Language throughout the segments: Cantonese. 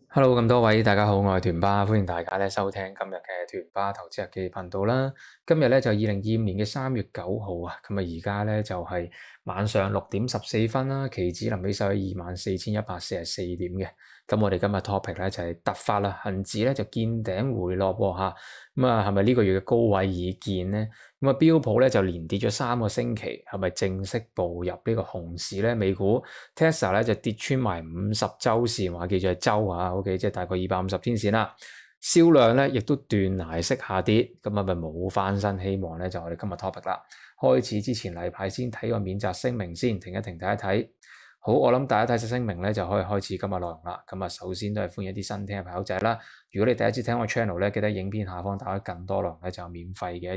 Hello，咁多位大家好，我係屯巴，歡迎大家收聽今日嘅屯巴投資日記頻道啦。今日就2025年嘅3月9號啊，咁而家就係晚上6點14分啦，期指臨尾收喺24,144點嘅。咁我哋今日 topic 就係突發啦，恒指就見頂回落喎嚇，咁係咪呢個月嘅高位已見呢？咁標普就連跌咗3個星期，係咪正式步入呢個熊市呢？美股 Tesla 就跌穿埋50周線，話記住係周啊，OK，即係大概250天線啦。銷量亦都斷崖式下跌，咁咪冇翻身希望就我哋今日 topic 啦。開始之前例牌先睇個免責聲明先，停一停睇一睇。好，我諗大家睇晒聲明就可以開始今日內容啦。咁首先都係歡迎一啲新聽嘅朋友仔啦。如果你第一次聽我 channel 記得影片下方打開更多內容就有免費嘅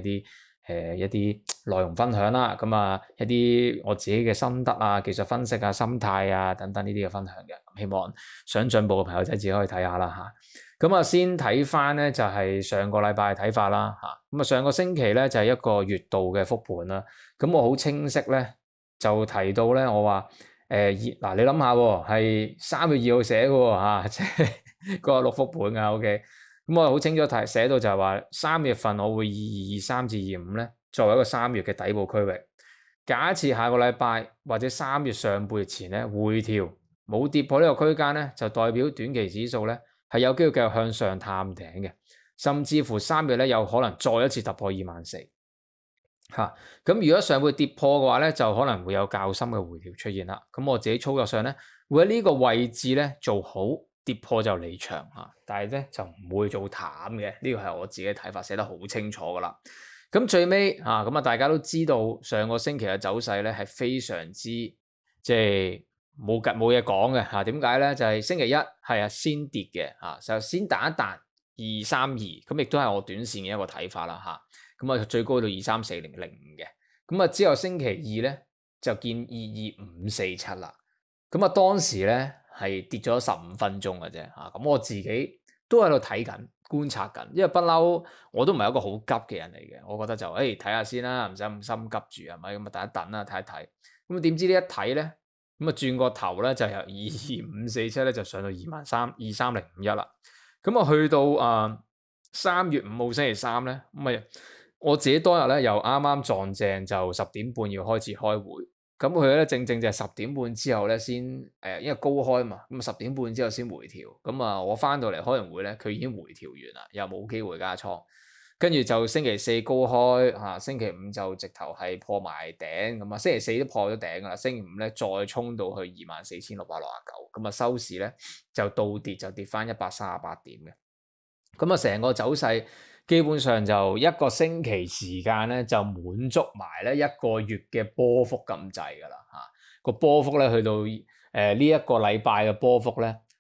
一啲內容分享啦。咁一啲我自己嘅心得啊、技術分析啊、心態啊等等呢啲嘅分享嘅。希望想進步嘅朋友仔自己可以睇下啦嚇。咁先睇翻就係上個禮拜嘅睇法啦嚇。咁上個星期就係一個月度嘅復盤啦。咁我好清晰就提到我話嗱，你諗下喎，係3月2號寫嘅喎，即係個六復盤啊 ，OK。咁我好清楚寫到就係話3月份我會以23至25作為一個3月嘅底部區域。假設下個禮拜或者3月上半月前回調冇跌破呢個區間就代表短期指數係有機會繼續向上探頂嘅，甚至乎3月有可能再一次突破24,000。咁如果上會跌破嘅話就可能會有較深嘅回調出現啦。咁我自己操作上會喺呢個位置做好，跌破就離場但係就唔會做淡嘅。呢個係我自己嘅睇法，寫得好清楚噶啦。咁最尾咁大家都知道上個星期嘅走勢係非常之即係冇嘢講嘅點解呢？就係星期一係先跌嘅就先彈一彈232，咁亦都係我短線嘅一個睇法啦咁最高到234,005嘅，咁之後星期二就見22547啦，咁當時係跌咗15分鐘嘅啫咁我自己都喺度睇緊觀察緊，因為不嬲我都唔係一個好急嘅人嚟嘅，我覺得就睇下先啦，唔使咁心急住係咪？咁等一等啦，睇一睇，咁點知呢一睇咁轉個頭就由22547就上到23051啦，咁去到3月5號星期三咁我自己當日又啱啱撞正就10點半要開始開會，咁佢正正就係10點半之後先因為高開嘛，咁10點半之後先回調，咁我翻到嚟開完會佢已經回調完啦，又冇機會加倉，跟住就星期四高開星期五就直頭係破埋頂，咁星期四都破咗頂噶啦，星期五再衝到去24,669，咁收市就倒跌就跌翻138點嘅，咁成個走勢基本上就一個星期時間就滿足埋一個月嘅波幅咁滯噶啦個波幅去到呢一個禮拜嘅波幅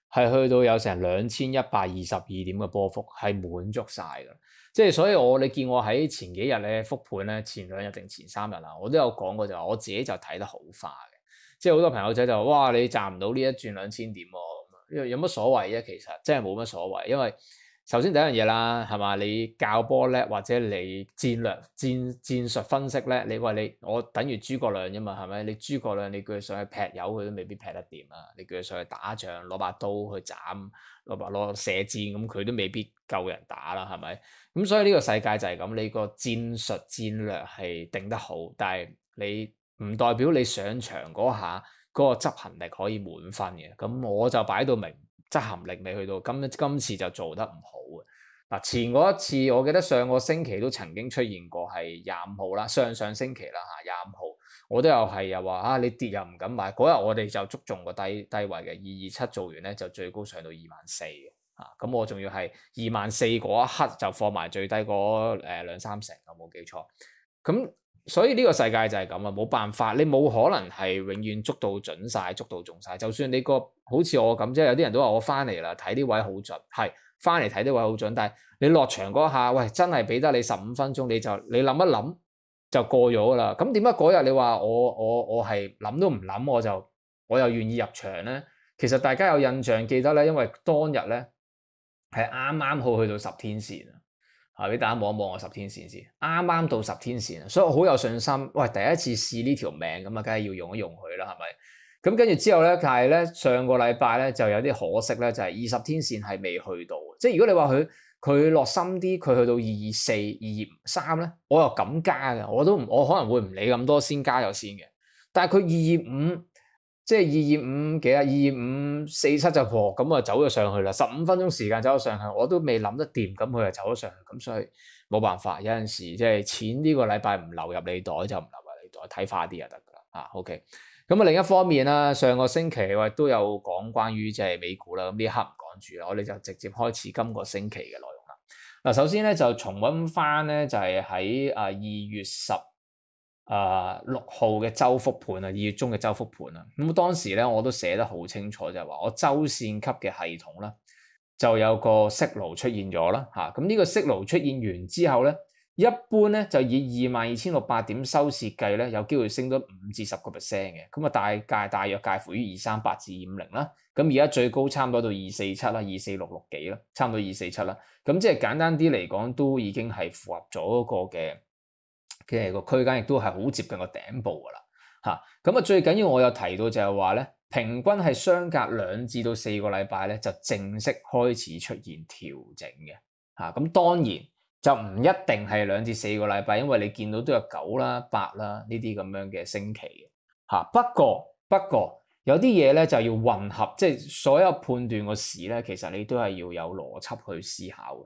係去到有成2122點嘅波幅，係滿足晒噶，即係所以你見我喺前幾日復盤前2日定前3日我都有講過就話我自己就睇得好化嘅，即係好多朋友仔就話哇你賺唔到呢一轉2000點喎，有乜所謂啫？其實真係冇乜所謂，因為首先第一樣嘢啦，係嘛？你教波叻或者你戰術分析叻，你話我等於諸葛亮啫嘛，係咪？你諸葛亮你叫佢上去劈友，佢都未必劈得掂啊！你叫佢上去打仗，攞把刀去斬，攞射箭咁，佢都未必夠人打啦，係咪？咁所以呢個世界就係咁，你個戰術戰略係定得好，但係你唔代表你上場嗰下嗰個執行力可以滿分嘅。咁我就擺到明。執行力未去到，今次就做得唔好嘅。前嗰一次我記得上個星期都曾經出現過係25號啦，上星期啦25號我都有係又話你跌又唔敢買，嗰日我哋就捉中個低位嘅227，做完就最高上到24,000嘅咁我仲要係24,000嗰一刻就放埋最低嗰2-3成，我冇記錯。咁所以呢個世界就係咁啊，冇辦法，你冇可能係永遠捉到準晒，捉到中晒。就算你好似我咁，即係有啲人都話我翻嚟啦，睇啲位好準，係翻嚟睇啲位好準，但係你落場嗰下，喂，真係俾得你15分鐘，你諗一諗就過咗噶啦。咁點解嗰日你話我係諗都唔諗，我又願意入場咧？其實大家有印象記得咧，因為當日咧係啱啱好去到10天線啊，俾大家望一望我10天線先，啱啱到10天線，所以我好有信心。喂，第一次試呢條命咁啊，梗係要用一用佢啦，係咪？咁跟住之後咧，但係咧上個禮拜咧就有啲可惜咧，就係20天線係未去到。即係如果你話佢落深啲，佢去到224、223咧，我又敢加嘅，我可能會唔理咁多先加咗先嘅。但係佢225，即係225幾啊，22547就破，咁啊走咗上去啦。15分鐘時間走咗上去，我都未諗得掂，咁佢就走咗上去，咁所以冇辦法。有陣時即係錢呢個禮拜唔流入你袋就唔流入你袋，睇快啲就得㗎啦。OK。咁啊另一方面啦，上個星期我亦都有講關於即係美股啦，咁呢一刻唔講住啦，我哋就直接開始今個星期嘅內容啦。嗱，首先咧就重溫翻咧就係喺2月16號嘅周復盤啊，2月中嘅周復盤啊。咁當時咧我都寫得好清楚，就係話我周線級嘅系統啦，就有個息爐出現咗啦嚇。咁呢個息爐出現完之後咧，一般咧就以22,600點收市計咧，有機會升到5至10%嘅。咁啊大約介乎於238至250啦。咁而家最高差唔多到247啦，246幾啦，差唔多247啦。咁即係簡單啲嚟講，都已經係符合咗嗰個嘅個區間，亦都係好接近個頂部噶啦嚇。咁啊最緊要我有提到就係話咧，平均係相隔2至到4個禮拜咧，就正式開始出現調整嘅嚇。咁當然就唔一定係2至4個禮拜，因為你見到都有9啦、8啦呢啲咁樣嘅星期嘅嚇。不過有啲嘢咧就要混合，即係所有判斷個市咧，其實你都係要有邏輯去思考嘅。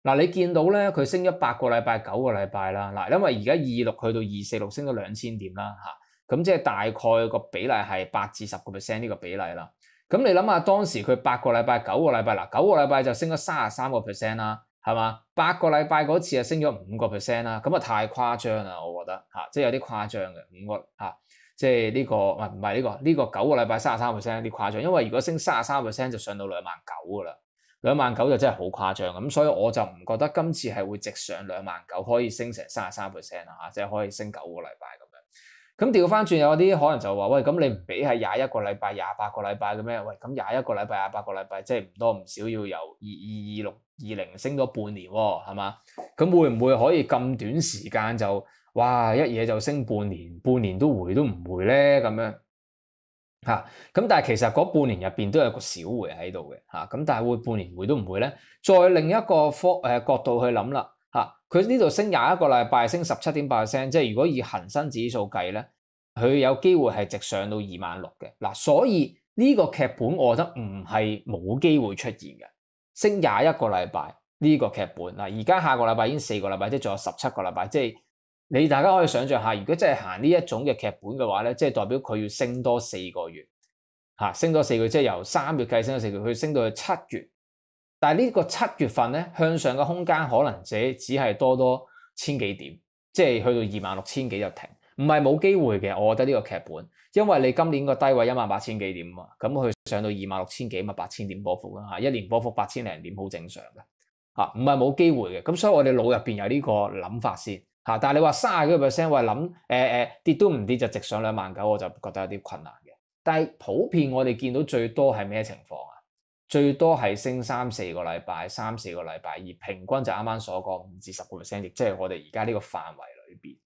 嗱，你見到咧佢升咗8個禮拜、9個禮拜啦。嗱，因為而家26去到246升咗2000點啦嚇，咁即係大概個比例係8至10%呢個比例啦。咁你諗下當時佢8個禮拜、9個禮拜，嗱9個禮拜就升咗33%啦。係嘛？8個禮拜嗰次啊，升咗5%啦，咁啊太誇張啦，我覺得嚇，即係有啲誇張嘅5個嚇，即係呢個唔係呢個9個禮拜33%有啲誇張，因為如果升33%就上到29,000噶啦，29,000就真係好誇張咁，所以我就唔覺得今次係會直上29,000可以升成33%啦嚇，即係可以升9個禮拜咁樣。咁調翻轉有啲可能就話喂，咁你唔俾係21個禮拜、28個禮拜嘅咩？喂，咁21個禮拜、28個禮拜，即係唔多唔少要由222620升咗半年喎，係嘛？咁會唔會可以咁短時間就哇一嘢就升半年，半年都回都唔回咧咁樣嚇？咁但係其實嗰半年入邊都有個小回喺度嘅嚇，咁但係會半年回都唔回咧？再另一個角度去諗啦。佢呢度升21個禮拜，升17.8%，即係如果以恒生指數計咧，佢有機會係直上到26,000嘅。嗱，所以呢個劇本我覺得唔係冇機會出現嘅。升21個禮拜呢個劇本嗱，而家下個禮拜已經4個禮拜，即係仲有17個禮拜，即係大家可以想象下，如果真係行呢一種嘅劇本嘅話咧，即係代表佢要升多4個月升多4個月，即係由3月計升咗4個月，佢升到去7月。但係呢個7月份咧，向上嘅空間可能只係多千幾點，即係去到26,000幾就停，唔係冇機會嘅。我覺得呢個劇本，因為你今年個低位18,000幾點啊，咁佢上到26,000幾，咪8,000點波幅啦嚇，一年波幅8,000零點好正常嘅嚇，唔係冇機會嘅。咁所以我哋腦入邊有呢個諗法先嚇。但係你話30幾個 percent，我係諗跌都唔跌就直上29,000，我就覺得有啲困難嘅。但係普遍我哋見到最多係咩情況啊？最多係升3-4個禮拜，3-4個禮拜，而平均就啱啱所講5至10%，亦即係我哋而家呢個範圍裏邊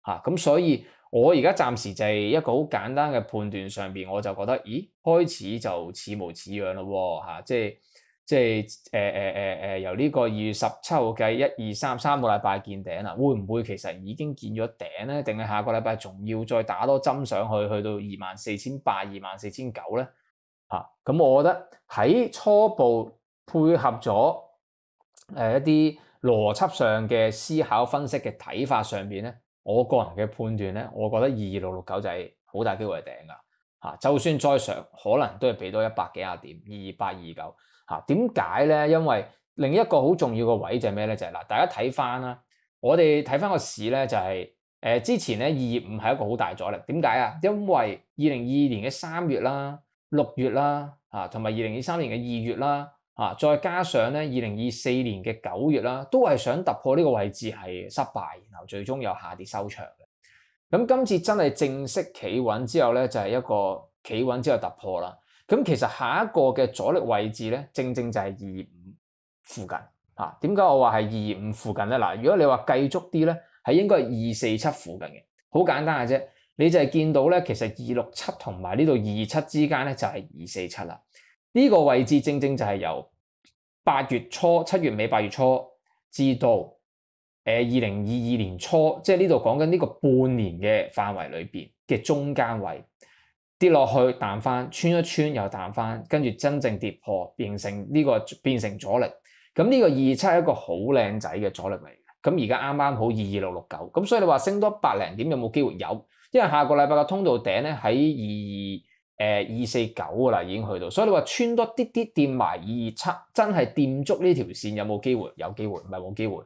嚇。咁所以我而家暫時就係一個好簡單嘅判斷上邊，我就覺得，咦，開始就似模似樣咯喎嚇，即係由呢個2月17號計1、2、3個禮拜見頂啦，會唔會其實已經見咗頂咧？定係下個禮拜仲要再打多針上去，去到24,800、24,900咧？咁我覺得喺初步配合咗一啲邏輯上嘅思考分析嘅睇法上邊咧，我個人嘅判斷咧，我覺得22669就係好大機會係頂噶就算再上，可能都係俾多100幾廿點228、229點解咧？因為另一個好重要嘅位就係咩咧？就係嗱，大家睇翻啦，我哋睇翻個市咧，就係之前咧225係一個好大阻力，點解啊？因為2022年嘅3月啦。6月啦，同埋2023年嘅2月啦，再加上咧2024年嘅9月啦，都係想突破呢個位置係失敗，然後最終有下跌收場嘅。咁今次真係正式企穩之後咧，就係一個企穩之後突破啦。咁其實下一個嘅阻力位置咧，正正就係225附近。點解我話係225附近咧？嗱，如果你話計足啲咧，係應該係247附近嘅。好簡單嘅啫。你就係見到咧，其實267同埋呢度227之間咧就係247啦。呢個位置正正就係由8月初、7月尾、8月初至到2022年初，即係呢度講緊呢個半年嘅範圍裏邊嘅中間位，跌落去彈翻，穿一穿又彈翻，跟住真正跌破，變成阻力。咁呢個227係一個好靚仔嘅阻力嚟嘅。咁而家啱啱好22669，咁所以你話升多百零點有冇機會？有，因為下個禮拜嘅通道頂咧喺249噶啦，已經去到，所以你話穿多啲啲掂埋227，真係掂足呢條線有冇機會？有機會，唔係冇機會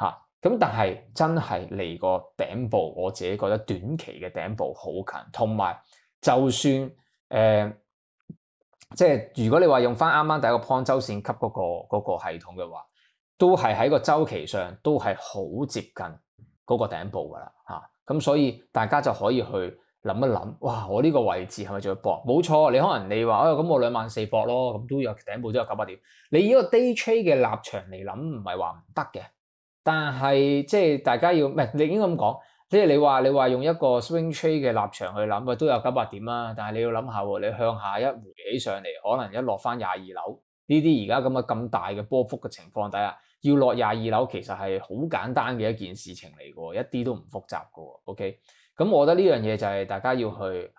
嚇。咁但係真係離個頂部，我自己覺得短期嘅頂部好近，同埋就算即係如果你話用翻啱啱第一個 point 周線級嗰個系統嘅話，都係喺個週期上都係好接近嗰個頂部噶啦嚇。咁所以大家就可以去諗一諗，哇！我呢個位置係咪仲要搏？冇錯，你可能你話咁我24000搏咯，咁都有頂部都有900點。你以個 day trade 嘅立場嚟諗，唔係話唔得嘅，但係即係大家要唔係你應該咁講，即係你話用一個 swing trade 嘅立場去諗，喂都有900點啦。但係你要諗下喎，你向下一回起上嚟，可能一落翻22樓呢啲而家咁大嘅波幅嘅情況底下，要落22樓其實係好簡單嘅一件事情嚟嘅，一啲都唔複雜嘅。OK。咁我覺得呢樣嘢就係大家要去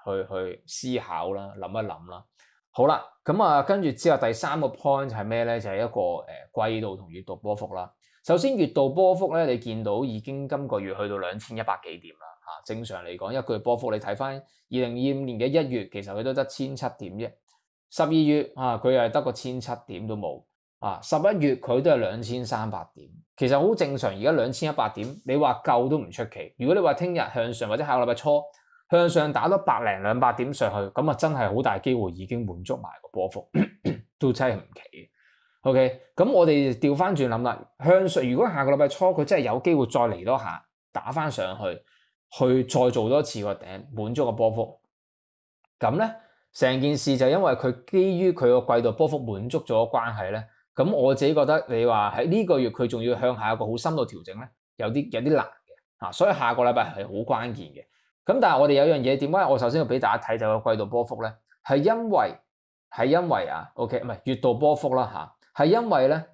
思考啦，諗一諗啦。好啦，咁啊跟住之後第3個 point 係咩咧？就係一個季度同月度波幅啦。首先月度波幅咧，你見到已經今個月去到2100幾點啦嚇。正常嚟講一個月波幅，你睇翻2025年嘅1月，其實佢都得1700點啫。12月佢係得個1700點都冇。11月佢都係2300點，其實好正常。而家2100點，你話夠都唔出奇。如果你話聽日向上或者下個禮拜初向上打多100零200點上去，咁啊真係好大機會已經滿足埋個波幅，都真係唔奇。OK，咁我哋調翻轉諗啦，向上如果下個禮拜初佢真係有機會再嚟多下打翻上去再做多次個頂，滿足個波幅，咁咧成件事就因為佢基於佢個季度波幅滿足咗關係咧。咁我自己覺得你話喺呢個月佢仲要向下有個好深度調整咧，有啲難嘅，所以下個禮拜係好關鍵嘅。咁但係我哋有樣嘢，點解我首先要俾大家睇就個季度波幅咧？係因為OK 唔係月度波幅啦嚇，係因為咧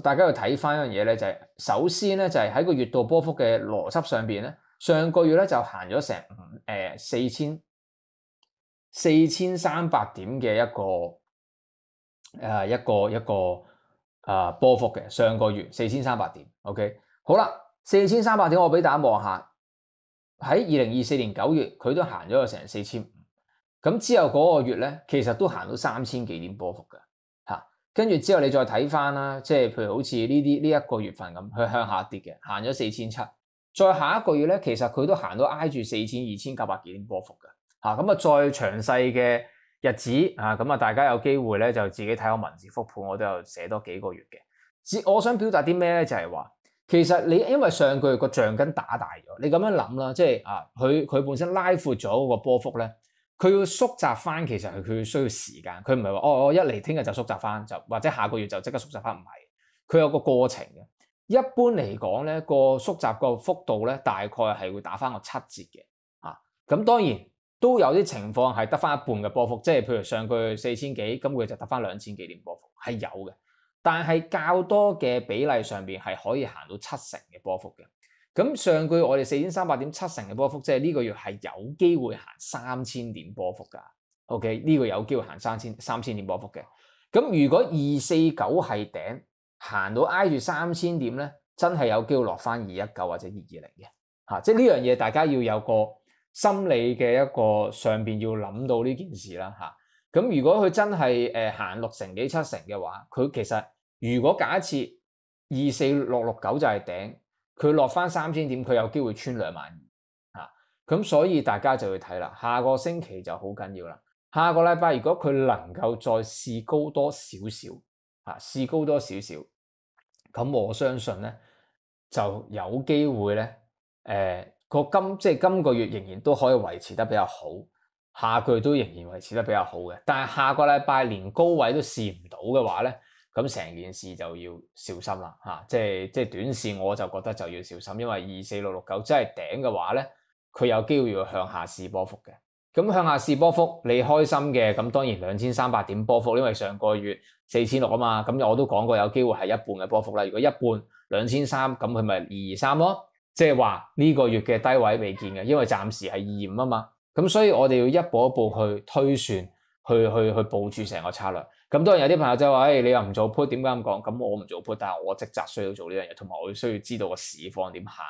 大家要睇翻一樣嘢咧，就係首先咧就係喺個月度波幅嘅邏輯上邊咧，上個月咧就行咗成4300點嘅一個波幅嘅，上個月4300點 ，OK， 好啦，4300點我俾大家望下，喺2024年9月佢都行咗成4500，咁之後嗰個月咧其實都行到3000幾點波幅嘅嚇，跟住之後你再睇翻啦，即係譬如好似呢一個月份咁，佢向下跌嘅，行咗4700，再下一個月咧其實佢都行到挨住2900幾點波幅嘅嚇，咁啊再詳細嘅日子咁啊，大家有機會咧就自己睇我文字復盤，我都有寫多幾個月嘅。我想表達啲咩咧？就係話，其實你因為上個月個橡筋打大咗，你咁樣諗啦，即係佢本身拉闊咗嗰個波幅咧，佢要縮窄翻，其實佢需要時間，佢唔係話我一嚟聽日就縮窄翻，就或者下個月就即刻縮窄翻，唔係，佢有個過程嘅。一般嚟講咧，個縮窄個幅度咧，大概係會打翻個7折嘅咁當然。都有啲情況係得翻一半嘅波幅，即係譬如上個月4000幾，今個月就得翻2000幾點波幅，係有嘅。但係較多嘅比例上邊係可以行到7成嘅波幅嘅。咁上個月我哋4300點7成嘅波幅，即係呢個月係有機會行3000點波幅㗎。OK， 呢個有機會行3000點波幅嘅。咁如果249係頂，行到挨住3000點咧，真係有機會落翻219或者220嘅。即係呢樣嘢大家要有個心理嘅一個上邊要諗到呢件事啦嚇，咁如果佢真係行6成幾7成嘅話，佢其實如果假設24669就係頂，佢落翻3000點，佢有機會穿22000嚇，咁所以大家就要睇啦，下個星期就好緊要啦。下個禮拜如果佢能夠再試高多少少試高多少少，咁我相信咧就有機會咧即係今個月仍然都可以維持得比較好，下個月都仍然維持得比較好嘅。但係下個禮拜連高位都試唔到嘅話咧，咁成件事就要小心啦即係短線我就覺得就要小心，因為24669真係頂嘅話咧，佢有機會要向下試波幅嘅。咁向下試波幅，你開心嘅，咁當然2300點波幅，因為上個月4600啊嘛，咁我都講過有機會係一半嘅波幅啦。如果一半2300，咁佢咪223咯，即係話呢個月嘅低位未見嘅，因為暫時係25啊嘛。咁所以我哋要一步一步去推算，去部署成個策略。咁當然有啲朋友就話，你又唔做 put，點解咁講？咁我唔做 put，但係我職責需要做呢樣嘢，同埋我需要知道個市況點行。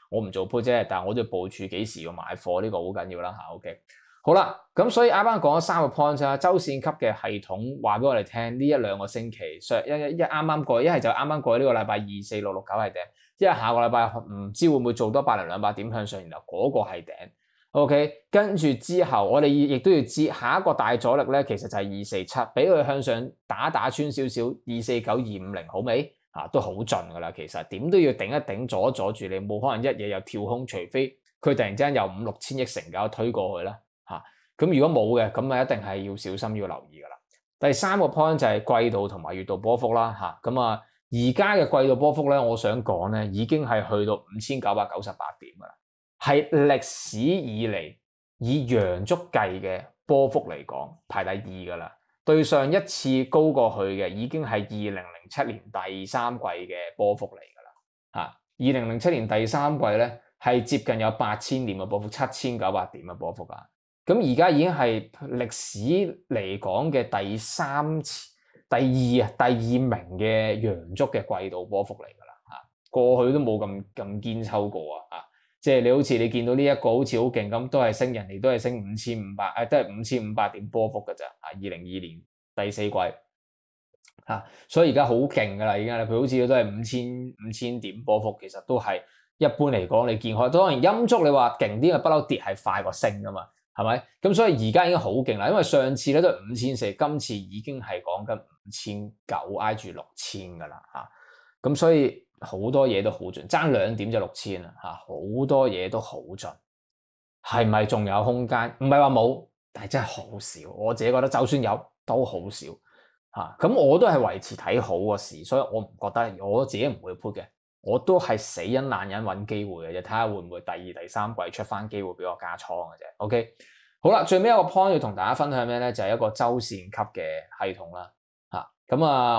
我唔做 put 啫，但係我都要部署幾時要買貨，呢個好緊要啦嚇。OK， 好啦，咁所以啱啱講咗3個 point 啦，周線級嘅系統話俾我哋聽，呢一兩個星期啱啱過，一係就啱啱過呢個禮拜2、4、6、6、9係頂，一係下個禮拜唔知會唔會做多100-200點向上，然後嗰個係頂。OK， 跟住之後我哋亦都要知下一個大阻力咧，其實就係247，俾佢向上打穿少少249、250，好未？都好盡噶啦，其實點都要頂一頂，阻住你，冇可能一嘢又跳空，除非佢突然之間有5、6千億成交推過去啦。咁如果冇嘅，咁啊一定係要小心要留意噶啦。第3個 point 就係季度同埋月度波幅啦。咁而家嘅季度波幅咧，我想講咧已經係去到5998點噶啦。係歷史以嚟以陽燭計嘅波幅嚟講排第2噶啦，對上一次高過去嘅已經係2007年第3季嘅波幅嚟噶啦。2007年第3季咧係接近有8000點嘅波幅，7900點嘅波幅啊。咁而家已經係歷史嚟講嘅第二名嘅陽燭嘅季度波幅嚟噶啦。過去都冇咁堅抽過啊。即係你你見到呢一個好似好勁咁，都係升，人哋都係升5500，都係5500點波幅㗎咋。2022年第4季所以而家好勁㗎啦，已經佢好似都係5000點波幅，其實都係一般嚟講你見開。當然陰燭你話勁啲嘅不嬲跌係快過升㗎嘛，係咪？咁所以而家已經好勁啦，因為上次咧都係5400，今次已經係講緊5900挨住6000㗎啦。咁所以好多嘢都好盡，爭2點就6000啦。好多嘢都好盡，係咪仲有空間？唔係話冇，但係真係好少。我自己覺得就算有都好少。咁我都係維持睇好個市，所以我唔覺得，我自己唔會 put 嘅，我都係死忍爛忍揾機會嘅啫，睇下會唔會第2、第3季出翻機會俾我加倉嘅啫。OK， 好啦，最尾一個 point 要同大家分享咩咧？就係一個周線級嘅系統啦。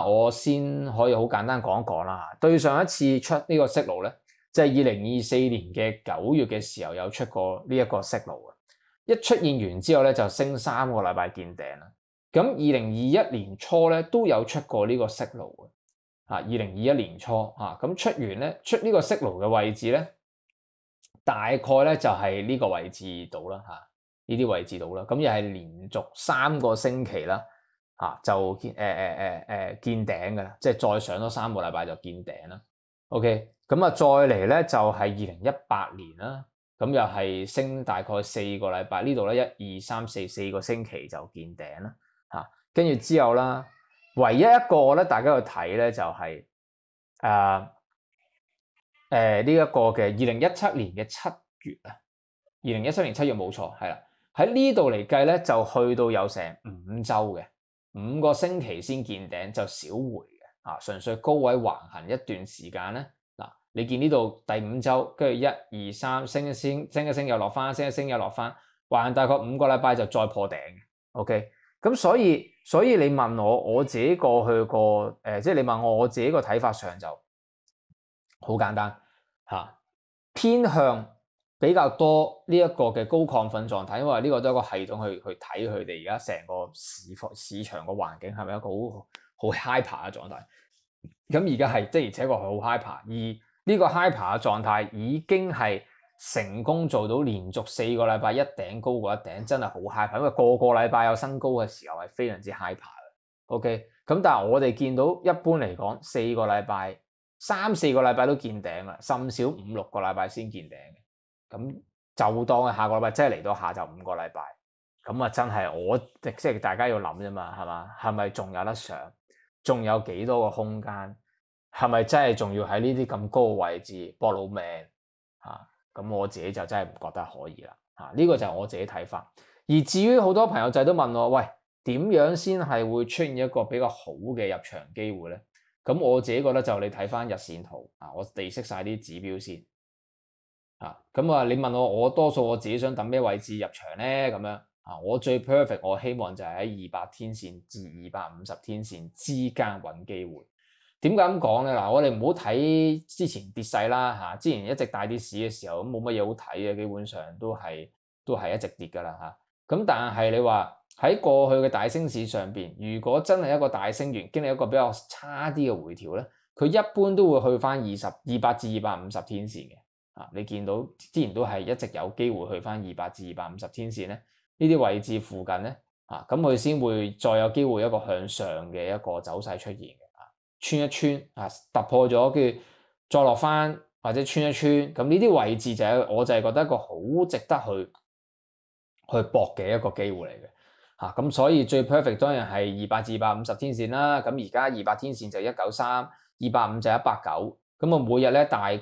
我先可以好簡單講一講啦。對上一次出呢個息路咧，就係2024年嘅9月嘅時候有出過呢一個息路嘅。一出現完之後咧，就升3個禮拜見頂啦。咁2021年初咧都有出過呢個息路嘅。2021年初咁出完咧，出呢個息路嘅位置咧，大概咧就係呢個位置度啦。呢啲位置度啦，咁又係連續3個星期啦。就見頂㗎啦，即係再上多3個禮拜就見頂啦。OK， 咁再嚟咧就係2018年啦，咁又係升大概4個禮拜，呢度咧1、2、3、4個星期就見頂啦。跟住之後啦，唯一一個我覺得大家要睇咧就係呢一個嘅2017年嘅7月啊，2017年7月冇錯，係啦，喺呢度嚟計咧就去到有成5週嘅。5個星期先見頂就小回嘅，純粹高位橫行一段時間咧。你見呢度第5週，跟住1、2、3升一升又落翻，升一升又落翻，橫行大概5個禮拜就再破頂嘅。OK， 咁所以你問我自己過去個即係你問我自己個睇法上就好簡單偏向比較多呢一個嘅高亢奮狀態，因為呢個都係一個系統去睇佢哋而家成個市場個環境係咪一個好 hyper 嘅狀態。咁而家係的而且確係好 hyper， 而呢個 hyper 嘅狀態已經係成功做到連續4個禮拜一頂高過一頂，真係好 hyper， 因為個禮拜有新高嘅時候係非常之 hyper 嘅。OK， 咁但係我哋見到一般嚟講3、4個禮拜都見頂啦，甚少5、6個禮拜先見頂嘅。咁就當係下個禮拜，即係嚟到下晝5個禮拜，咁真係即係大家要諗啫嘛，係嘛？係咪仲有得上？仲有幾多個空間？係咪真係仲要喺呢啲咁高嘅位置搏老命？咁我自己就真係唔覺得可以啦。呢個就係我自己睇法。而至於好多朋友仔都問我，喂，點樣先係會出現一個比較好嘅入場機會咧？咁我自己覺得就你睇翻日線圖我哋識晒啲指標先。咁你問我多數我自己想等咩位置入場咧？咁樣我最 perfect， 我希望就係喺200天線至250天線之間揾機會。點解咁講咧？嗱，我哋唔好睇之前跌勢啦，之前一直大跌市嘅時候咁冇乜嘢好睇嘅，基本上都係一直跌噶啦。咁但係你話喺過去嘅大升市上邊，如果真係一個大升完經歷一個比較差啲嘅回調咧，佢一般都會去翻200至250天線嘅。你見到之前都係一直有機會去翻200至250天線咧，呢啲位置附近咧，咁佢先會再有機會一個向上嘅一個走勢出現嘅。穿一穿突破咗，跟住再落翻或者穿一穿，咁呢啲位置我就係覺得一個好值得去搏嘅一個機會嚟嘅。咁所以最 perfect 當然係200至250天線啦。咁而家200天線就193，250就190。咁每日咧大概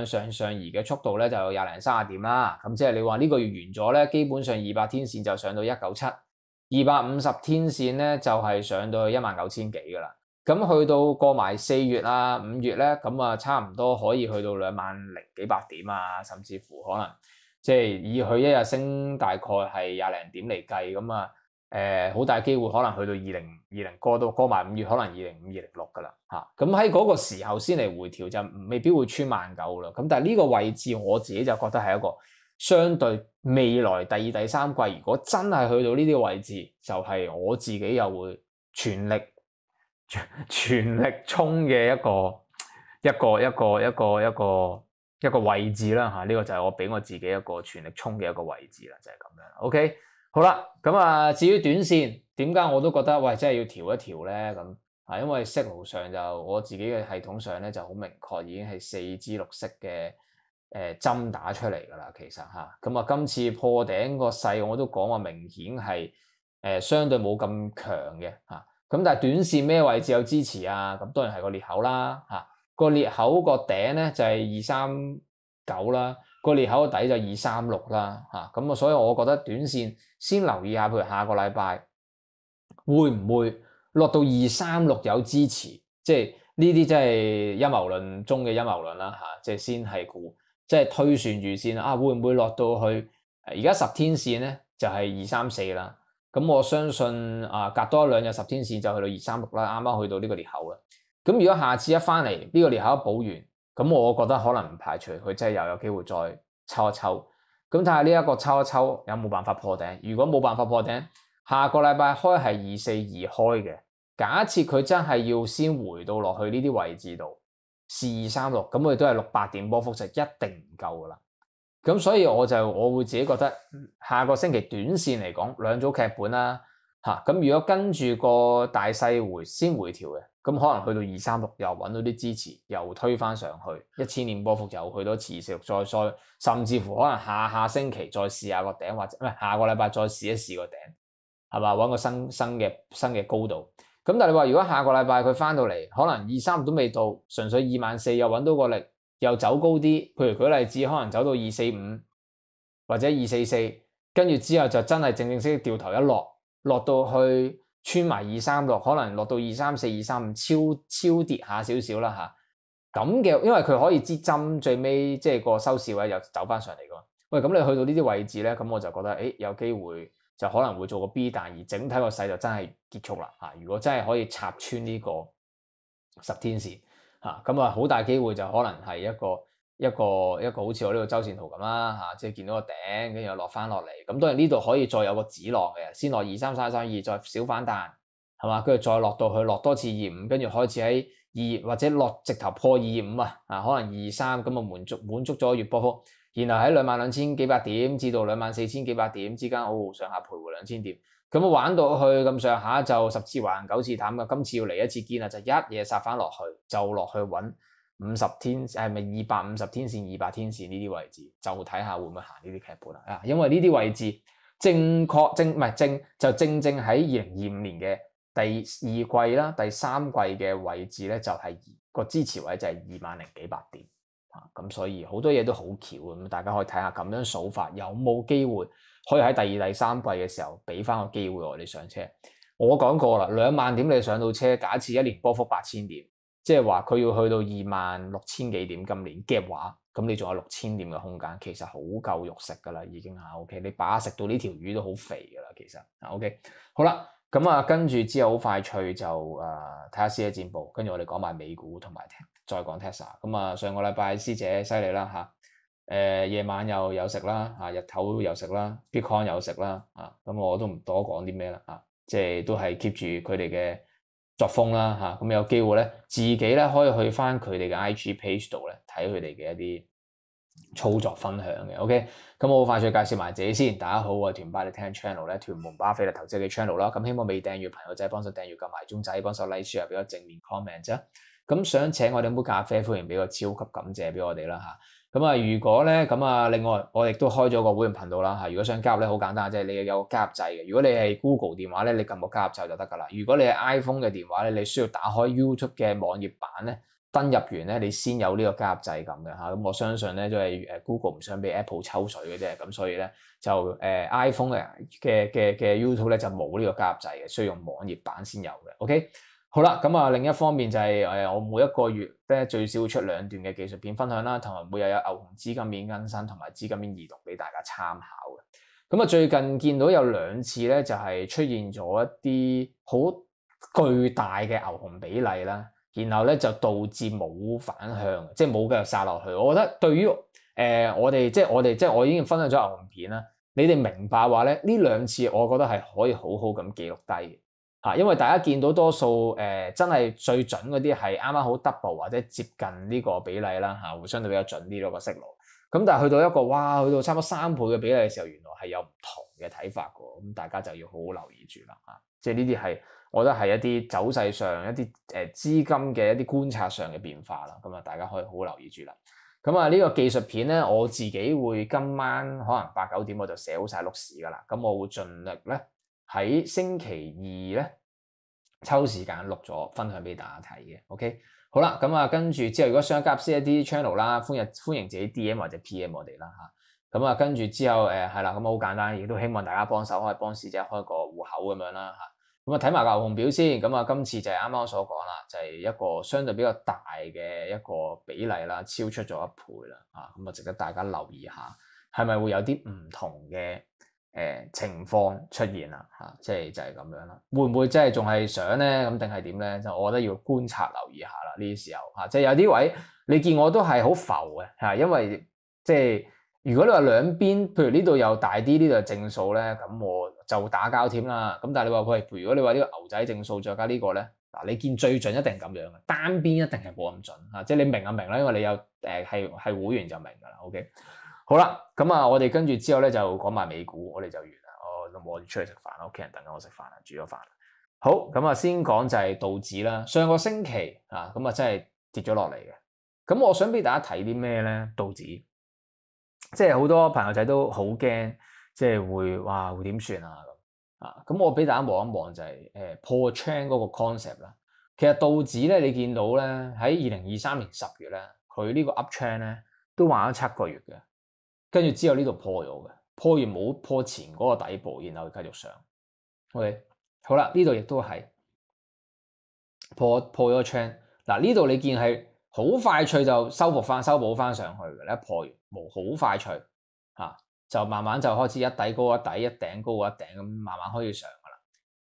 向上移嘅速度咧就有20零30點啦。咁即係你話呢個月完咗咧，基本上200天線就上到197，250天線咧就係上到去19000幾噶啦。咁去到過埋4月啊、5月咧，咁差唔多可以去到20000幾百點啊，甚至乎可能即係以佢一日升大概係20零點嚟計，咁好大機會可能去到2020過埋5月，可能205、206噶啦嚇。咁喺嗰個時候先嚟回調就未必會穿19000啦。咁但係呢個位置我自己就覺得係一個相對未來第2、第3季，如果真係去到呢啲位置，就係我自己又會全力衝嘅一個位置啦嚇，呢個就係我俾我自己一個全力衝嘅一個位置啦，就係咁樣。OK， 好啦，咁至於短線點解我都覺得喂真係要調一調咧咁因為息路上就我自己嘅系統上咧就好明確，已經係4支綠色嘅針打出嚟噶啦，其實嚇咁今次破頂個勢我都講話明顯係相對冇咁強嘅嚇。咁但係短線咩位置有支持啊？咁當然係個裂口啦，個裂口個頂咧就係239啦，個裂口個底就236啦，咁所以我覺得短線先留意下，譬如下個禮拜會唔會落到236有支持？即係呢啲真係陰謀論中嘅陰謀論啦，即係先係估，即係推算住先會唔會落到去而家10天線咧就係234啦。咁我相信隔多1兩日10天線就去到236啦，啱啱去到呢個裂口啦。咁如果下次一翻嚟呢個裂口一補完，咁我覺得可能唔排除佢真係又有機會再抽一抽。咁睇下呢一個抽一抽有冇辦法破頂。如果冇辦法破頂，下個禮拜開係242開嘅。假設佢真係要先回到落去呢啲位置度試236，咁佢都係600點波幅就一定唔夠噶啦。咁所以我會自己覺得下個星期短線嚟講兩組劇本啦咁如果跟住個大勢先回調嘅，咁可能去到236又揾到啲支持，又推翻上去1000點波幅又去到246，再甚至乎可能下星期再試下個頂，或者下個禮拜再試一試個頂，係嘛，揾個新嘅高度。咁但係你話如果下個禮拜佢翻到嚟，可能236都未到，純粹24000又揾到個力。又走高啲，譬如舉例子，可能走到245或者244，跟住之後就真係正式掉頭一落到去穿埋236，可能落到234、235超跌下少少啦咁嘅，因為佢可以支針最尾即係個收市位又走翻上嚟㗎。喂，咁你去到呢啲位置咧，咁我就覺得有機會就可能會做個 B 彈，而整體個勢就真係結束啦如果真係可以插穿呢個10天線。咁好大機會就可能係一個好似我呢個周線圖咁啦即係見到個頂，跟住又落翻落嚟。咁當然呢度可以再有個止浪嘅，先落233、232，再小反彈，係嘛？跟住再落到去落多次25，跟住開始喺或者落直頭破25可能23，咁滿足咗月波幅，然後喺22000幾百點至到24000幾百點之間，上下徘徊2000點。咁玩到去咁上下就10次橫9次淡嘅，今次要嚟一次堅啦，就一嘢殺翻落去，就落去揾50天係咪250天線、200天線呢啲位置，就睇下會唔會行呢啲劇本啦。因為呢啲位置正喺2025年嘅第2季啦、第3季嘅位置咧，就係個支持位就係20000幾百點咁所以好多嘢都好巧咁，大家可以睇下咁樣數法有冇機會。可以喺第2、第3季嘅時候俾翻個機會我哋上車。我講過啦，20000點你上到車，假設一年波幅8000點，即係話佢要去到26000幾點今年嘅話，咁你仲有6000點嘅空間，其實好夠肉食㗎啦，已經嚇 OK。你把握食到呢條魚都好肥㗎啦，其實 OK。好啦，咁啊跟住之後好快脆就睇下師姐戰報，跟住我哋講埋美股同埋再講 Tesla。咁啊上個禮拜師姐犀利啦嚇，夜晚又有食啦嚇，日頭又食啦 ，Bitcoin 又食啦啊，咁我都唔多講啲咩啦啊，即係都係 keep 住佢哋嘅作風啦嚇，咁有機會咧自己咧可以去翻佢哋嘅 IG page 度咧睇佢哋嘅一啲操作分享嘅 ，OK， 咁我好快脆介紹埋自己先。大家好，我係屯巴你聽 channel 咧，屯門巴菲特投資嘅 channel 啦。咁希望未訂閱朋友仔幫手訂閱撳埋鐘仔，幫手 like share 俾個正面 comment 啫。咁想請我哋杯咖啡，歡迎俾個超級感謝俾我哋啦嚇。咁啊，如果咧咁啊，另外我亦都開咗個會員頻道啦嚇。如果想加入咧，好簡單，即係你有個加入掣嘅。如果你係 Google 電話咧，你撳個加入掣就得㗎啦。如果你係 iPhone 嘅電話咧，你需要打開 YouTube 嘅網頁版咧。登入完咧，你先有呢個加入掣咁嘅嚇，咁我相信咧都係Google 唔想俾 Apple 抽水嘅啫，咁所以咧就iPhone 嘅 YouTube 咧就冇呢個加入掣嘅，需要用網頁版先有嘅。OK， 好啦，咁啊另一方面就係我每一個月咧最少會出2段嘅技術片分享啦，同埋每日有牛熊資金面更新同埋資金面移動俾大家參考嘅。咁啊最近見到有2次咧就係出現咗一啲好巨大嘅牛熊比例啦。然後咧就導致冇反向，即係冇繼續殺落去。我覺得對於我哋我已經分享咗牛熊片啦，你哋明白話咧呢2次，我覺得係可以好好咁記錄低嘅嚇，因為大家見到多數真係最準嗰啲係啱啱好 double 或者接近呢個比例啦嚇，會相對比較準啲咯個息率。咁但係去到一個去到差唔多3倍嘅比例嘅時候，原來係有唔同嘅睇法嘅，咁大家就要好好留意住啦嚇，即係呢啲係。我覺得係一啲走勢上一啲資金嘅一啲觀察上嘅變化啦，咁啊大家可以好留意住啦。咁啊呢個技術片咧，我自己會今晚可能8、9點我就寫好晒碌屎噶啦，咁我會盡力咧喺星期2咧抽時間錄咗分享俾大家睇嘅。OK， 好啦，咁啊跟住之後如果想加入一啲 channel 啦，歡迎自己 DM 或者 PM 我哋啦嚇。咁啊跟住之後係啦，咁好簡單，亦都希望大家幫手可以幫師姐開個戶口咁樣啦嚇。咁啊睇埋個牛熊表先，咁啊今次就係啱啱所講啦，就係一個相對比較大嘅一個比例啦，超出咗1倍啦，咁啊值得大家留意下，係咪會有啲唔同嘅情況出現啦即係就係咁樣啦，會唔會真係仲係想咧咁定係點咧？就我覺得要觀察留意下啦，呢啲時候即係有啲位你見我都係好浮嘅因為即係。如果你話兩邊，譬如呢度又大啲，呢度係正數咧，咁我就打交添啦。咁但係你話喂，如果你話呢個牛仔正數再加呢個咧，嗱你見最準一定咁樣嘅，單邊一定係冇咁準即係你明就明啦，因為你有係會員就明㗎啦。OK， 好啦，咁啊我哋跟住之後咧就講埋美股，我哋就完啦。我出去食飯，屋企人等緊我食飯啦，煮咗飯。好，咁啊先講就係道指啦，上個星期咁啊真係跌咗落嚟嘅。咁我想俾大家睇啲咩咧？道指。即係好多朋友仔都好驚，即係會點算咁我俾大家望一望就係破 trend 嗰個 concept 啦。其實道指咧，你見到咧喺2023年10月咧，佢呢個 up trend 咧都玩咗7個月嘅，跟住之後呢度破咗嘅，破完冇破前嗰個底部，然後繼續上。OK， 好啦，呢度亦都係破咗 trend。嗱呢度你見係。好快脆就修補翻上去嘅，一破完冇好快脆就慢慢就開始一底高一底，一頂高一頂咁，慢慢開始上噶啦。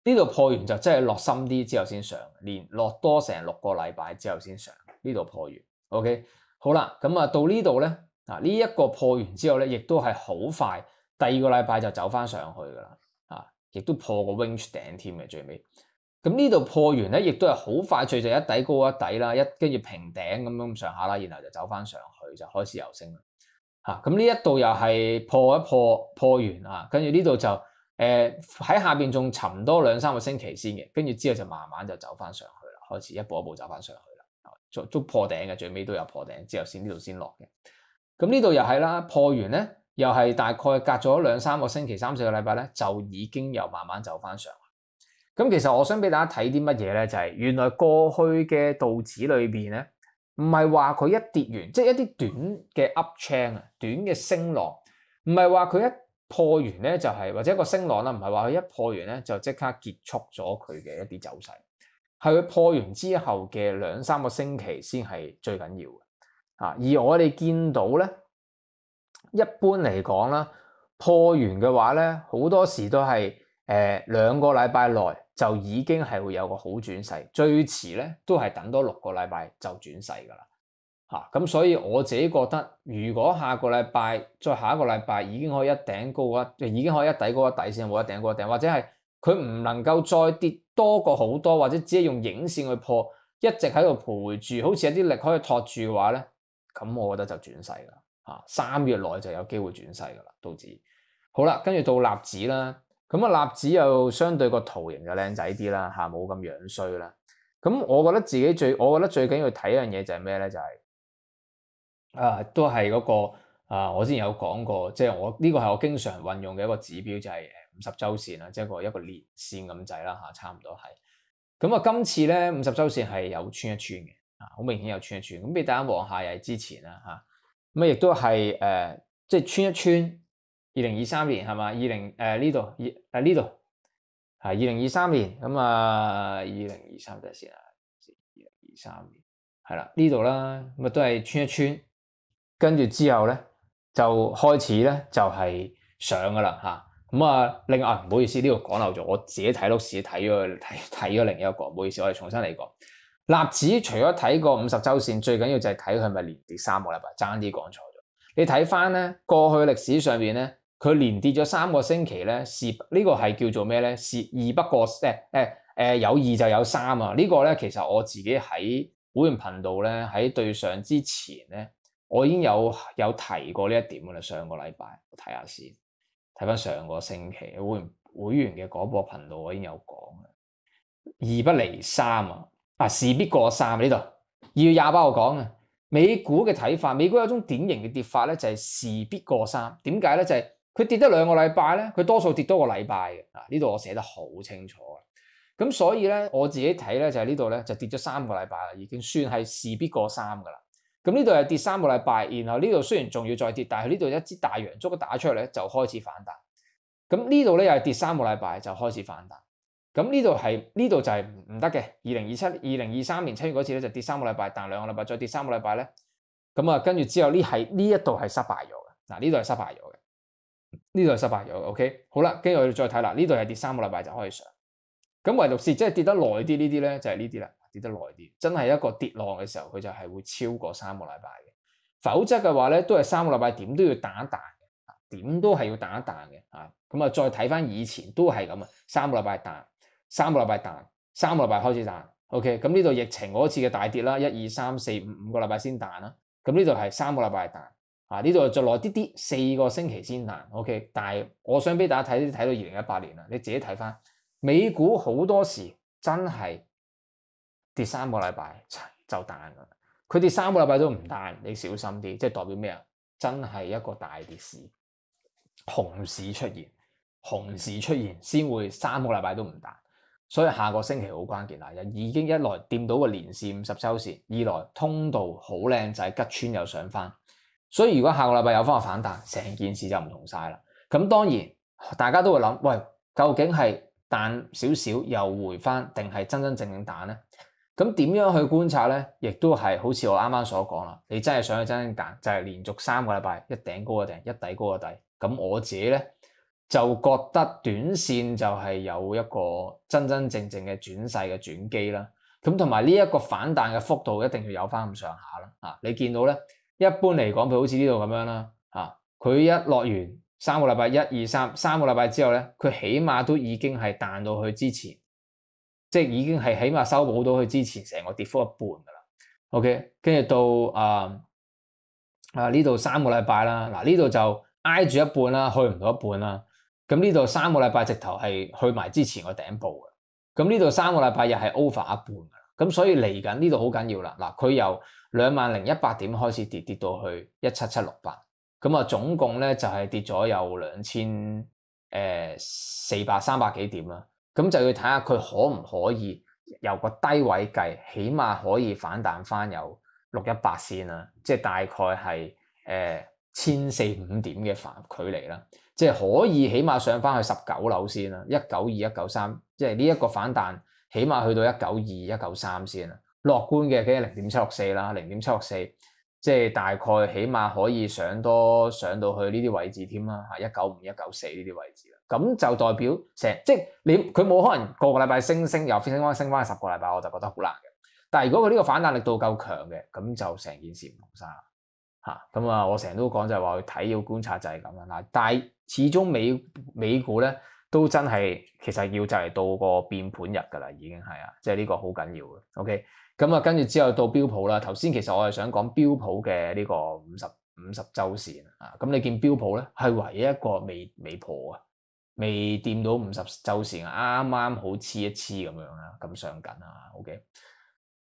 呢度破完就真係落深啲之後先上，連落多成6個禮拜之後先上。呢度破完 ，OK， 好啦，咁啊到呢度咧呢一個破完之後咧，亦都係好快，第2個禮拜就走翻上去噶啦亦都破個 range 頂添嘅最尾。咁呢度破完咧，亦都係好快脆就一底高一底啦，跟住平頂咁上下啦，然後就走翻上去就開始有升啦。咁呢一度又係破完跟住呢度就喺下邊仲沉多2-3個星期先嘅，跟住之後就慢慢就走翻上去啦，開始一步一步走翻上去啦，都破頂嘅，最尾都有破頂之後先呢度先落嘅。咁呢度又係啦，破完咧又係大概隔咗2-3個星期3-4個禮拜咧，就已經又慢慢走翻上去。咁其實我想俾大家睇啲乜嘢咧，就係原來過去嘅道指裏邊咧，唔係話佢一跌完，即係一啲短嘅 up trend 短嘅升浪，唔係話佢一破完咧就係或者一個升浪啦，唔係話佢一破完咧就即刻結束咗佢嘅一啲走勢，係佢破完之後嘅2-3個星期先係最緊要嘅而我哋見到咧，一般嚟講啦，破完嘅話咧，好多時都係2個禮拜內就已經係會有個好轉勢，最遲咧都係等多6個禮拜就轉勢㗎啦。咁所以我自己覺得，如果下個禮拜再下一個禮拜已經可以一頂高已經可以一底高一底先，冇一頂高一頂，或者係佢唔能夠再跌多過好多，或者只係用影線去破，一直喺度徘徊住，好似有啲力可以托住嘅話咧，咁我覺得就轉勢㗎啦。3月內就有機會轉勢㗎啦，道指。好啦，跟住到納指啦，咁納指又相對個圖形就靚仔啲啦，冇咁樣衰啦。咁我覺得最緊要睇一樣嘢就係咩咧？就係都係嗰個我之前有講過，即係我呢個係我經常運用嘅一個指標，就係50週線啦，即係一個年線咁滯啦，差唔多係。咁今次咧50週線係有穿一穿嘅，好明顯有穿一穿。咁俾大家望下又係之前啦，咁亦都係即係穿一穿2023年係嘛？呢度呢度係2023年咁2023睇先啊，2023年係啦呢度啦，咁都係穿一穿。跟住之後咧，就開始咧就係上噶啦。另外唔好意思，呢度講漏咗，我自己睇碌市睇咗另一個，唔好意思，我哋重新嚟過。納指除咗睇個50週線，最緊要就係睇佢係咪連跌3個禮拜，爭啲講錯咗。你睇翻咧過去歷史上邊咧，佢連跌咗3個星期咧，呢個係叫做咩咧？是2不過有2就有3啊！呢個咧其實我自己喺會員頻道咧喺對上之前咧。我已經有提過呢一點㗎啦，上個禮拜我睇下先，睇翻上個星期會員嘅嗰個頻道我已經有講2不離3事必過3呢度2月28號講嘅美股嘅睇法，美股有種典型嘅跌法咧，就係事必過3。點解咧？就係佢跌得2個禮拜咧，佢多數跌多個禮拜嘅。呢度我寫得好清楚嘅。咁所以咧，我自己睇咧就係呢度咧就跌咗3個禮拜啦，已經算係事必過3噶啦。咁呢度係跌3個禮拜，然後呢度雖然仲要再跌，但係呢度一支大陽燭打出嚟咧就開始反彈。咁呢度咧又係跌3個禮拜就開始反彈。咁呢度就係唔得嘅。2023年7月嗰次咧就跌3個禮拜，彈2個禮拜，再跌3個禮拜咧。咁跟住之後呢一度係失敗咗嘅。呢度係失敗咗嘅。呢度係失敗咗嘅。OK， 好啦，跟住我哋再睇啦。呢度係跌3個禮拜就可以上。咁唯獨是即係跌得耐啲呢啲咧，就係呢啲啦。跌得耐啲，真係一個跌浪嘅時候，佢就係會超過3個禮拜嘅。否則嘅話咧，都係3個禮拜點都要彈一彈嘅，點都係要彈一彈嘅。咁再睇翻以前都係咁啊，3個禮拜彈，3個禮拜彈，3個禮拜開始彈。OK， 咁呢度疫情嗰次嘅大跌啦，1、2、3、4、5個禮拜先彈啦。咁呢度係3個禮拜彈，呢度就耐啲啲，4個星期先彈。OK， 但係我想俾大家睇到2018年啦，你自己睇翻美股好多時真係跌3個禮拜就彈噶啦，佢跌3個禮拜都唔彈，你小心啲，即係代表咩啊？真係一個大跌市，熊市出現先會3個禮拜都唔彈，所以下個星期好關鍵啦，已經一來掂到個年線50週線，二來通道好靚仔，吉穿又上翻，所以如果下個禮拜有翻個反彈，成件事就唔同晒啦。咁當然大家都會諗，喂，究竟係彈少少又回翻，定係真正彈咧？咁點樣去觀察咧？亦都係好似我啱啱所講啦。你真係想去真彈，就係連續3個禮拜一頂高個頂，一底高個底。咁我自己咧就覺得短線就係有一個真正嘅轉勢嘅轉機啦。咁同埋呢一個反彈嘅幅度一定要有翻咁上下啦。你見到咧，一般嚟講，譬如好似呢度咁樣啦。佢一落完3個禮拜，1、2、3個禮拜之後咧，佢起碼都已經係彈到去之前。即係已經係起碼修補到佢之前成個跌幅一半噶啦。OK， 跟住到呢度3個禮拜啦，呢度就挨住一半啦，去唔到一半啦。咁呢度3個禮拜直頭係去埋之前個頂部嘅。咁呢度3個禮拜又係 over 一半噶。咁所以嚟緊呢度好緊要啦。佢由20,100點開始跌到去17768。咁總共咧就係跌咗有300幾點啦。咁就要睇下佢可唔可以由個低位計，起碼可以反彈翻有618先啦，即係大概係1400-1500點嘅距離啦，即係可以起碼上翻去19樓先啦，192、193，即係呢一個反彈起碼去到192、193先啦。樂觀嘅梗係0.764啦，0.764即係大概起碼可以上到去呢啲位置添啦，嚇195、194呢啲位置啦。咁就代表即係佢冇可能個禮拜升又升翻10個禮拜，我就覺得好難嘅。但係如果佢呢個反彈力度夠強嘅，咁就成件事唔同晒啦嚇。咁啊，我成日都講就係話去睇要觀察就係咁樣啦。但係始終美股咧都真係其實要就嚟到個變盤日㗎啦，已經係啊，即係呢個好緊要嘅。OK。咁啊，跟住之後到標普啦。頭先其實我係想講標普嘅呢個50週線啊。咁你見標普咧係唯一一個未破啊，未掂到50週線啊，啱啱好黐一黐咁樣啦，咁上緊啊。OK。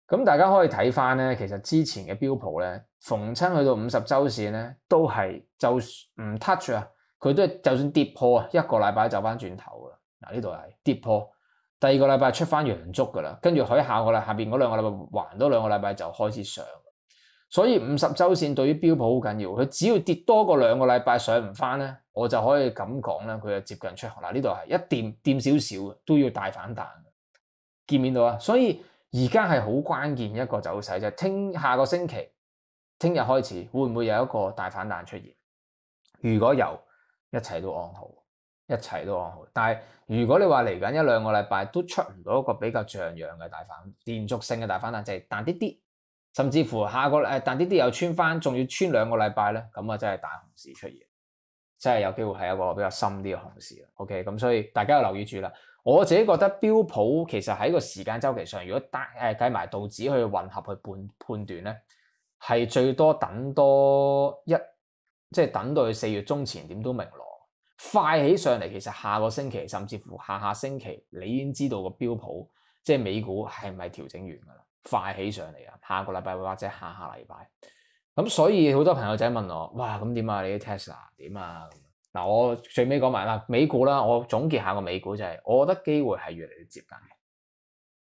咁大家可以睇翻咧，其實之前嘅標普咧，逢親去到50週線咧，都係就唔 touch 啊，佢都係就算跌破啊，一個禮拜就翻轉頭噶啦。嗱，呢度係跌破。第二個禮拜出翻陽燭㗎啦，跟住喺下邊嗰兩個禮拜還多兩個禮拜就開始上，所以50週線對於標普好緊要，佢只要跌多過兩個禮拜上唔翻咧，我就可以咁講咧，佢就接近出嗱，呢度係一掂少少都要大反彈，見唔見到啊？所以而家係好關鍵一個走勢就係下個星期聽日開始會唔會有一個大反彈出現？如果有，一切都安好。一切都安好，但係如果你話嚟緊一兩個禮拜都出唔到一個比較像樣嘅連續性嘅大反彈，就係彈啲啲，甚至乎下個彈啲啲又穿翻，仲要穿兩個禮拜咧，咁啊真係大熊市出現，真係有機會係一個比較深啲嘅熊市啦。OK，咁所以大家要留意住啦。我自己覺得標普其實喺個時間週期上，如果計埋道指去混合去判斷咧，係最多等多即係等到去4月中前點都明朗。快起上嚟，其實下個星期甚至乎下星期，你已經知道個標普即係美股係咪調整完㗎啦？快起上嚟啊！下個禮拜或者下禮拜，咁所以好多朋友仔問我：哇，咁點啊？你啲 Tesla 點啊？嗱，我最尾講埋啦，美股啦，我總結下個美股就係，我覺得機會係越嚟越接近嘅，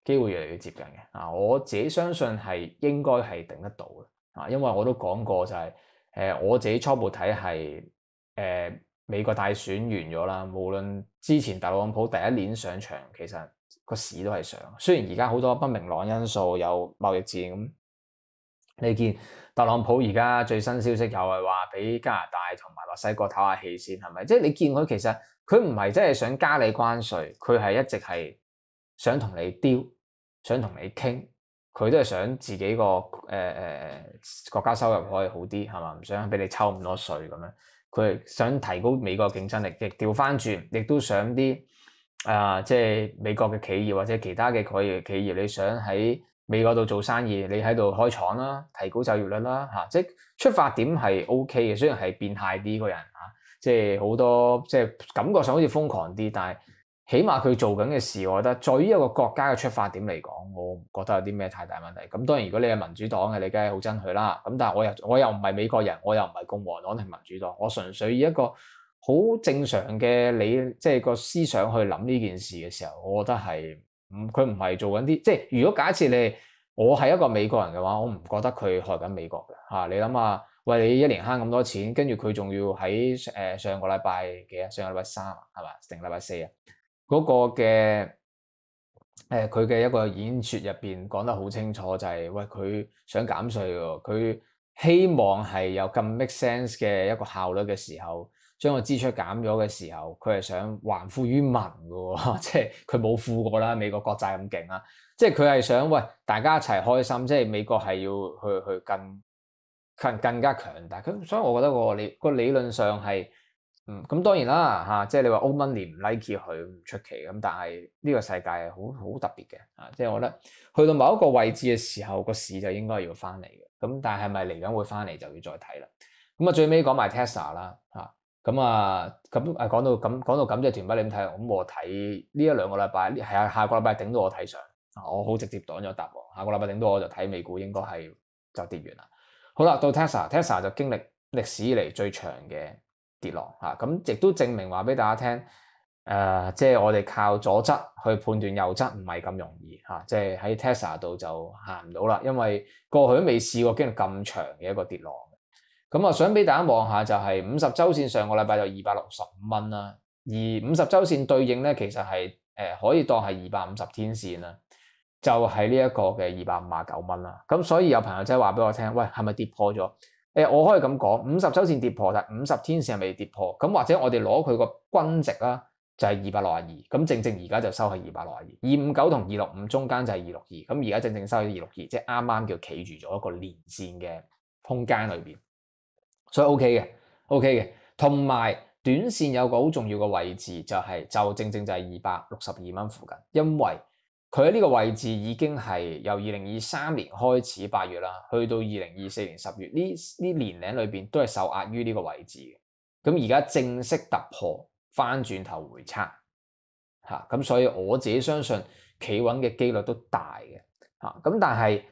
機會越嚟越接近嘅啊！我自己相信係應該係頂得到嘅啊，因為我都講過就係我自己初步睇係美國大選完咗啦，無論之前特朗普第一年上場，其實個市都係上。雖然而家好多不明朗因素，有貿易戰咁，你見特朗普而家最新消息又係話俾加拿大同埋墨西哥唞下氣先，係咪？即係你見佢其實佢唔係真係想加你關稅，佢係一直係想同你丟，想同你傾，佢都係想自己個國家收入可以好啲，係嘛？唔想俾你抽咁多稅咁樣。佢係想提高美國競爭力，亦調翻轉，亦都想啲即係美國嘅企業或者其他嘅企業，你想喺美國度做生意，你喺度開廠啦，提高就業率啦，即係出發點係 OK 嘅，雖然係變態啲個人即係好多即係感覺上好似瘋狂啲，但係起碼佢做緊嘅事，我覺得在於一個國家嘅出發點嚟講，我唔覺得有啲咩太大問題。咁當然如果你係民主黨嘅，你梗係好憎佢啦。咁但係我又唔係美國人，我又唔係共和黨定民主黨，我純粹以一個好正常嘅即係個思想去諗呢件事嘅時候，我覺得係佢唔係做緊啲即係如果假設我係一個美國人嘅話，我唔覺得佢害緊美國嘅嚇。你諗下，喂，你一年慳咁多錢，跟住佢仲要喺上個禮拜幾啊？上個禮拜3係嘛？定禮拜4啊？嗰個嘅佢嘅一個演說入邊講得好清楚，就係喂，佢想減稅喎，佢希望係有咁 make sense 嘅一個效率嘅時候，將個支出減咗嘅時候，佢係想還富於民嘅喎，即係佢冇富過啦，美國國債咁勁啦，即係佢係想喂大家一齊開心，即係美國係要去更加強大，所以我覺得個理論上係。咁當然啦即係你話 old money 唔 like 佢唔出奇咁，但係呢個世界係好特別嘅即係我覺得去到某一個位置嘅時候，個市就應該要翻嚟嘅。咁但係咪嚟緊會翻嚟就要再睇啦。咁最尾講埋 Tesla 啦咁講到咁即係團筆你點睇？咁我睇呢一兩個禮拜係下個禮拜頂到我睇上我好直接講咗答案。下個禮拜頂到我就睇美股應該係就跌完啦。好啦，到 Tesla 就經歷歷史以嚟最長嘅跌落咁亦都證明話俾大家聽，即係我哋靠左側去判斷右側唔係咁容易即係喺 Tesla 度就行唔到啦，因為過去都未試過經歷咁長嘅一個跌落。咁想俾大家望下就係50週線上個禮拜就265蚊啦，而50週線對應咧其實係可以當係250天線啦。就係呢一個嘅259蚊啦。咁所以有朋友真係話俾我聽，喂，係咪跌破咗？我可以咁講，50周線跌破，但係50天線係未跌破。咁或者我哋攞佢個均值啦，就係262。咁正正而家就收喺262，259同265中間就係262。咁而家正正收喺262，即係啱啱叫企住咗一個連線嘅空間裏邊，所以 OK 嘅，OK 嘅。同埋短線有個好重要嘅位置就正正就係262蚊附近，因為佢喺呢個位置已經係由2023年開始8月啦，去到2024年10月呢年齡裏邊都係受壓於呢個位置嘅。咁而家正式突破，翻轉頭回測嚇，咁所以我自己相信企穩嘅機率都大嘅嚇。咁但係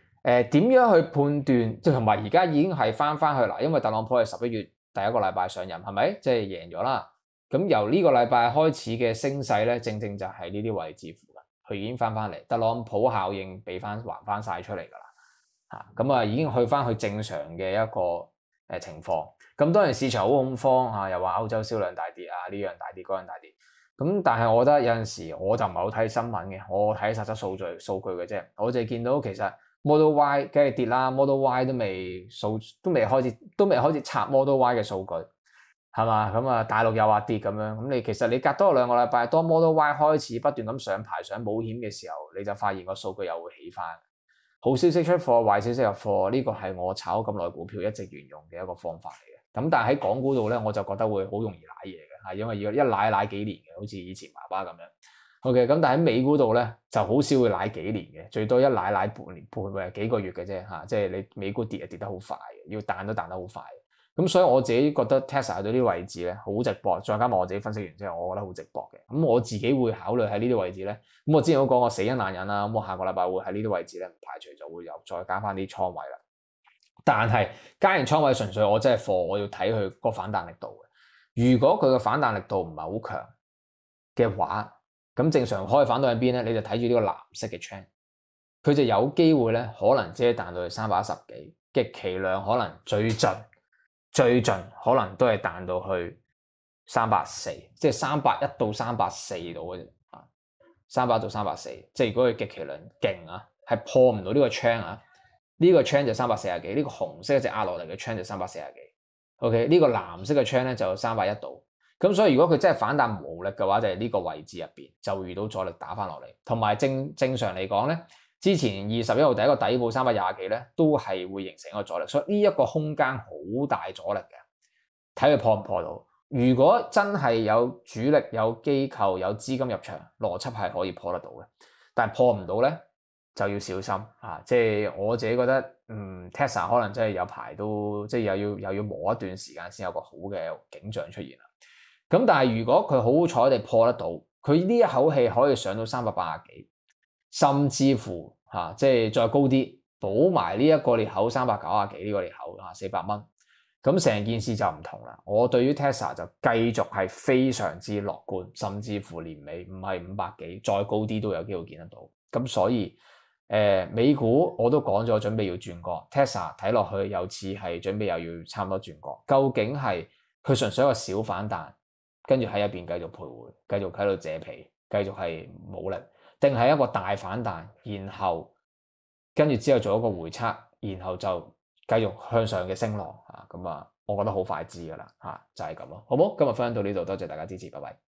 點樣去判斷？即係同埋而家已經係翻去啦，因為特朗普係11月第一個禮拜上任，係咪？即係贏咗啦。咁由呢個禮拜開始嘅升勢咧，正正就係呢啲位置附近。佢已經翻嚟，特朗普效應俾還翻晒出嚟㗎啦嚇，咁已經去翻去正常嘅一個情況。咁當然市場好恐慌嚇，又話歐洲銷量大跌啊，呢樣大跌，嗰樣大跌。咁但係我覺得有陣時我就唔係好睇新聞嘅，我睇實質數據嘅啫。我就係見到其實 Model Y 梗係跌啦，Model Y 都未開始拆 Model Y 嘅數據。係嘛？咁大陸又話跌咁樣，咁其實你隔多2個禮拜，當 Model Y 開始不斷咁上牌上保險嘅時候，你就發現個數據又會起翻。好消息出貨，壞消息入貨，呢個係我炒咁耐股票一直沿用嘅一個方法嚟嘅。咁但係喺港股度咧，我就覺得會好容易瀨嘢嘅，因為要一瀨幾年嘅，好似以前爸爸咁樣。OK，咁但係喺美股度咧就好少會瀨幾年嘅，最多一瀨半年半幾個月嘅啫嚇，即係你美股跌得好快嘅，要彈都彈得好快。咁所以我自己覺得 Tesla 去到呢啲位置咧好值博，再加埋我自己分析完之後，我覺得好值博嘅。咁我自己會考慮喺呢啲位置咧。咁我之前都講過死因難忍啦，咁我下個禮拜會喺呢啲位置咧，唔排除就會有再加翻啲倉位啦。但係加完倉位純粹我真係貨，我要睇佢個反彈力度嘅。如果佢個反彈力度唔係好強嘅話，咁正常可以反到喺邊咧？你就睇住呢個藍色嘅 trend，佢就有機會咧，可能即係彈到去310幾，極其量可能最盡可能都係彈到去340，即係381到384度嘅啫，381到384。即係如果佢極其量勁啊，係破唔到呢個 trend 啊，呢個 trend就340幾，呢個紅色一隻壓落嚟嘅 trend就340幾。OK， 呢個藍色嘅 trend 咧就381度。咁所以如果佢真係反彈無力嘅話，就係呢個位置入邊就會遇到阻力打翻落嚟。同埋正常嚟講咧，之前21號第一個底部320幾咧，都係會形成一個阻力，所以呢一個空間好大阻力嘅，睇佢破唔破到。如果真係有主力、有機構、有資金入場，邏輯係可以破得到嘅。但係破唔到咧，就要小心啊！即係我自己覺得，Tesla 可能真係有排都即係又要磨一段時間先有個好嘅景象出現啦。咁但係如果佢好彩地破得到，佢呢一口氣可以上到380幾，甚至乎即係再高啲，補埋呢一個裂口390幾呢個裂口400蚊，咁成件事就唔同啦。我對於 Tesla 就繼續係非常之樂觀，甚至乎年尾唔係500幾，再高啲都有機會見得到。咁所以美股我都講咗準備要轉角 ，Tesla 睇落去又似係準備又要差唔多轉角，究竟係佢純粹一個小反彈？跟住喺入邊繼續徘徊，繼續喺度借皮，繼續係冇力，定係一個大反彈，然後跟住之後做一個回測，然後就繼續向上嘅升浪啊！咁我覺得好快知噶啦，就係咁咯，好冇？今日分享到呢度，多謝大家支持，拜拜。